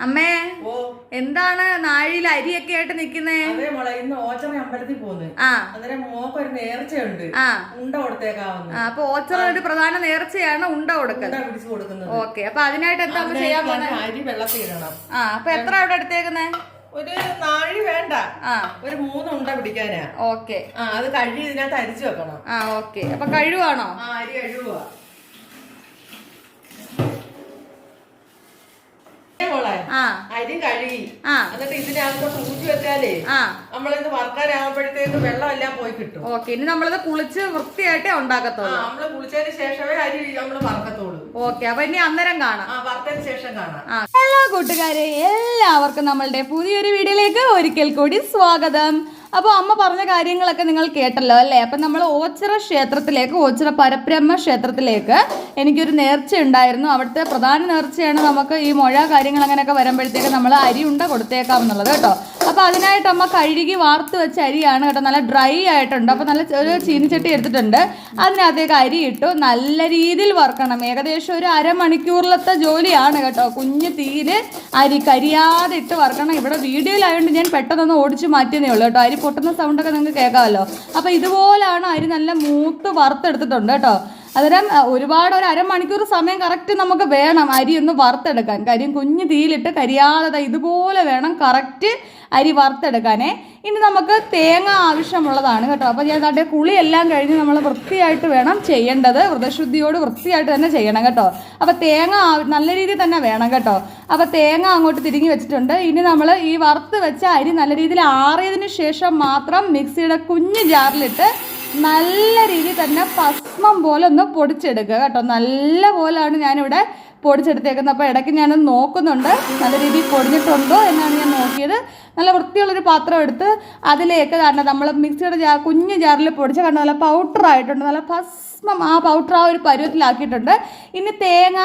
അമ്മേ എന്താണ് നാഴിയിൽ അരിയൊക്കെ ആയിട്ട് നിക്കുന്നേ? അതെ മോളെ, ഇന്ന് ഓച്ചറ അമ്പലത്തിൽ പോന്ന്. അന്നേരം മോക്ക് ഒരു നേർച്ചയുണ്ട്, ഉണ്ട കൊടുത്തേക്കാവുന്നു. അപ്പൊ ഓച്ചറ ഒരു പ്രധാന നേർച്ചയാണ് ഉണ്ട പിടിച്ചു കൊടുക്കുന്നത്. ഓക്കെ, അപ്പൊ അതിനായിട്ട് എന്താ ചെയ്യാൻ പോകുന്നത്? അരി വെള്ളത്തിൽ ഇടണം. അപ്പൊ എത്ര അവിടെ എടുത്തേക്കുന്നേ? ഒരു നാഴി വേണ്ട, ഒരു 3 ഉണ്ട പിടിക്കാനാ. ഓക്കെ, അത് കഴുകി ഇതിനകത്ത് അരിച്ചു വെക്കണം. ഓക്കെ, അപ്പൊ കഴുകുവാണോ? അരി കഴുകുക. അരി കഴുകി എന്നിട്ട് ഇതിനകത്ത് പൂജി വെച്ചാലേ നമ്മളിത് വറുക്കാനാകുമ്പോഴത്തേക്ക് വെള്ളം എല്ലാം പോയി കിട്ടും. ഓക്കെ, ഇനി നമ്മളിത് കുളിച്ച് വൃത്തിയായിട്ടേ ഉണ്ടാക്കത്തുള്ളൂ. നമ്മള് കുളിച്ചതിന് ശേഷമേ അരി നമ്മള് വറക്കത്തുള്ളൂ. ഓക്കെ, അപ്പൊ ഇനി അന്നേരം കാണാം, വറുത്തതിന് ശേഷം കാണാം. ഹലോ കൂട്ടുകാരെ, എല്ലാവർക്കും നമ്മളുടെ പുതിയൊരു വീഡിയോയിലേക്ക് ഒരിക്കൽ കൂടി സ്വാഗതം. അപ്പോൾ അമ്മ പറഞ്ഞ കാര്യങ്ങളൊക്കെ നിങ്ങൾ കേട്ടല്ലോ അല്ലേ? അപ്പം നമ്മൾ ഓച്ചിറ ക്ഷേത്രത്തിലേക്ക്, ഓച്ചിറ പരബ്രഹ്മ ക്ഷേത്രത്തിലേക്ക് എനിക്കൊരു നേർച്ച ഉണ്ടായിരുന്നു. അവിടുത്തെ പ്രധാന നേർച്ചയാണ് നമുക്ക് ഈ മുഴ കാര്യങ്ങൾ അങ്ങനെയൊക്കെ വരുമ്പോഴത്തേക്ക് നമ്മൾ അരി ഉണ്ട കൊടുത്തേക്കാമെന്നുള്ളത് കേട്ടോ. അപ്പോൾ അതിനായിട്ട് അമ്മ കഴുകി വാർത്ത് വെച്ച അരിയാണ് കേട്ടോ, നല്ല ഡ്രൈ ആയിട്ടുണ്ട്. അപ്പോൾ നല്ല ഒരു ചീനിച്ചട്ടി എടുത്തിട്ടുണ്ട്, അതിനകത്തേക്ക് അരി ഇട്ടു നല്ല രീതിയിൽ വറുക്കണം. ഏകദേശം ഒരു അരമണിക്കൂറിലത്തെ ജോലിയാണ് കേട്ടോ. കുഞ്ഞു തീയിൽ അരി കരിയാതെ ഇട്ട് വറുക്കണം. ഇവിടെ വീഡിയോയിലായതുകൊണ്ട് ഞാൻ പെട്ടെന്നൊന്ന് ഓടിച്ച് മാറ്റിയതേ ഉള്ളൂ കേട്ടോ. അരി പൊട്ടുന്ന സൗണ്ടൊക്കെ നിങ്ങൾക്ക് കേൾക്കാമല്ലോ. അപ്പോൾ ഇതുപോലാണ് അരി നല്ല മൂത്ത് വറുത്തെടുത്തിട്ടുണ്ട് കേട്ടോ. അന്നേരം ഒരു അരമണിക്കൂർ സമയം കറക്റ്റ് നമുക്ക് വേണം അരി ഒന്ന് വറുത്തെടുക്കാൻ. കാര്യം കുഞ്ഞു തീയിലിട്ട് കരിയാതെ ഇതുപോലെ വേണം കറക്റ്റ് അരി വറുത്തെടുക്കാനേ. ഇനി നമുക്ക് തേങ്ങ ആവശ്യമുള്ളതാണ് കേട്ടോ. അപ്പോൾ ഞാൻ അതിൻ്റെ കുളിയെല്ലാം കഴിഞ്ഞ് നമ്മൾ വൃത്തിയായിട്ട് വേണം ചെയ്യേണ്ടത്, വ്രതശുദ്ധിയോട് വൃത്തിയായിട്ട് തന്നെ ചെയ്യണം കേട്ടോ. അപ്പോൾ തേങ്ങ നല്ല രീതിയിൽ തന്നെ വേണം കേട്ടോ. അപ്പോൾ തേങ്ങ അങ്ങോട്ട് തിരിഞ്ഞ് വെച്ചിട്ടുണ്ട്. ഇനി നമ്മൾ ഈ വറുത്ത് വെച്ച അരി നല്ല രീതിയിൽ ആറിയതിന് ശേഷം മാത്രം മിക്സിയുടെ കുഞ്ഞു ജാറിലിട്ട് നല്ല രീതിയിൽ തന്നെ ഭസ്മം പോലെ ഒന്ന് പൊടിച്ചെടുക്കുക കേട്ടോ. നല്ല പോലെയാണ് ഞാനിവിടെ പൊടിച്ചെടുത്തേക്കുന്നത്. അപ്പോൾ ഇടയ്ക്ക് ഞാനൊന്ന് നോക്കുന്നുണ്ട് നല്ല രീതിയിൽ പൊടിഞ്ഞിട്ടുണ്ടോ എന്നാണ് ഞാൻ നോക്കിയത്. നല്ല വൃത്തിയുള്ളൊരു പാത്രം എടുത്ത് അതിലേക്ക് കാരണം നമ്മൾ മിക്സിയുടെ കുഞ്ഞു ജാറിൽ പൊടിച്ച കണ്ട് നല്ല പൗഡറായിട്ടുണ്ട്, നല്ല ഭസ്മം ആ പൗഡർ ഒരു പരുവത്തിലാക്കിയിട്ടുണ്ട്. ഇനി തേങ്ങ,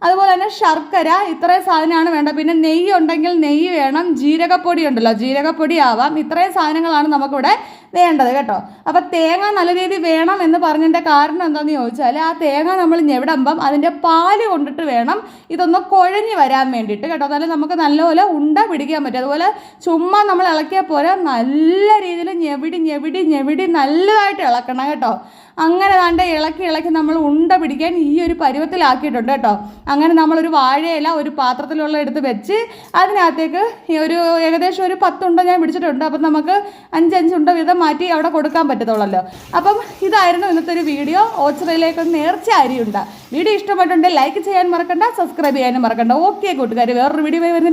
അതുപോലെ തന്നെ ശർക്കര, ഇത്രയും സാധനമാണ് വേണ്ടത്. പിന്നെ നെയ്യ് ഉണ്ടെങ്കിൽ നെയ്യ് വേണം, ജീരകപ്പൊടി ഉണ്ടല്ലോ ജീരകപ്പൊടി ആവാം. ഇത്രയും സാധനങ്ങളാണ് നമുക്കിവിടെ വേണ്ടത് കേട്ടോ. അപ്പോൾ തേങ്ങ നല്ല രീതിയിൽ വേണം എന്ന് പറഞ്ഞതിൻ്റെ കാരണം എന്താണെന്ന് ചോദിച്ചാൽ ആ തേങ്ങ നമ്മൾ ഞെവിടുമ്പം അതിൻ്റെ പാല് കൊണ്ടിട്ട് വേണം ഇതൊന്ന് കുഴഞ്ഞ് വരാൻ വേണ്ടിയിട്ട് കേട്ടോ. എന്നാലും നമുക്ക് നല്ലപോലെ ഉണ്ട പിടിക്കാൻ പറ്റും. അതുപോലെ ചുമ്മാ നമ്മൾ ഇളക്കിയാൽ പോലെ നല്ല രീതിയിൽ ഞെവിടി ഞെവിടി ഞെവിടി നല്ലതായിട്ട് ഇളക്കണം കേട്ടോ. അങ്ങനെ താണ്ട് ഇളക്കി നമ്മൾ ഉണ്ട പിടിക്കാൻ ഈ ഒരു പരുവത്തിലാക്കിയിട്ടുണ്ട് കേട്ടോ. അങ്ങനെ നമ്മളൊരു വാഴയില ഒരു പാത്രത്തിലുള്ള എടുത്ത് വെച്ച് അതിനകത്തേക്ക് ഒരു ഏകദേശം ഒരു 10 ഉണ്ട ഞാൻ പിടിച്ചിട്ടുണ്ട്. അപ്പം നമുക്ക് 5 ഉണ്ട വീതം മാറ്റി അവിടെ കൊടുക്കാൻ പറ്റത്തുള്ളല്ലോ. അപ്പം ഇതായിരുന്നു ഇന്നത്തെ ഒരു വീഡിയോ. ഓച്ചിറയിലേക്ക് നേർച്ച അരിയുണ്ട. വീഡിയോ ഇഷ്ടപ്പെട്ടുണ്ടെങ്കിൽ ലൈക്ക് ചെയ്യാൻ മറക്കണ്ട, സബ്സ്ക്രൈബ് ചെയ്യാനും മറക്കണ്ട. ഓക്കെ കൂട്ടുകാർ, വേറൊരു വീഡിയോ വരുന്നത്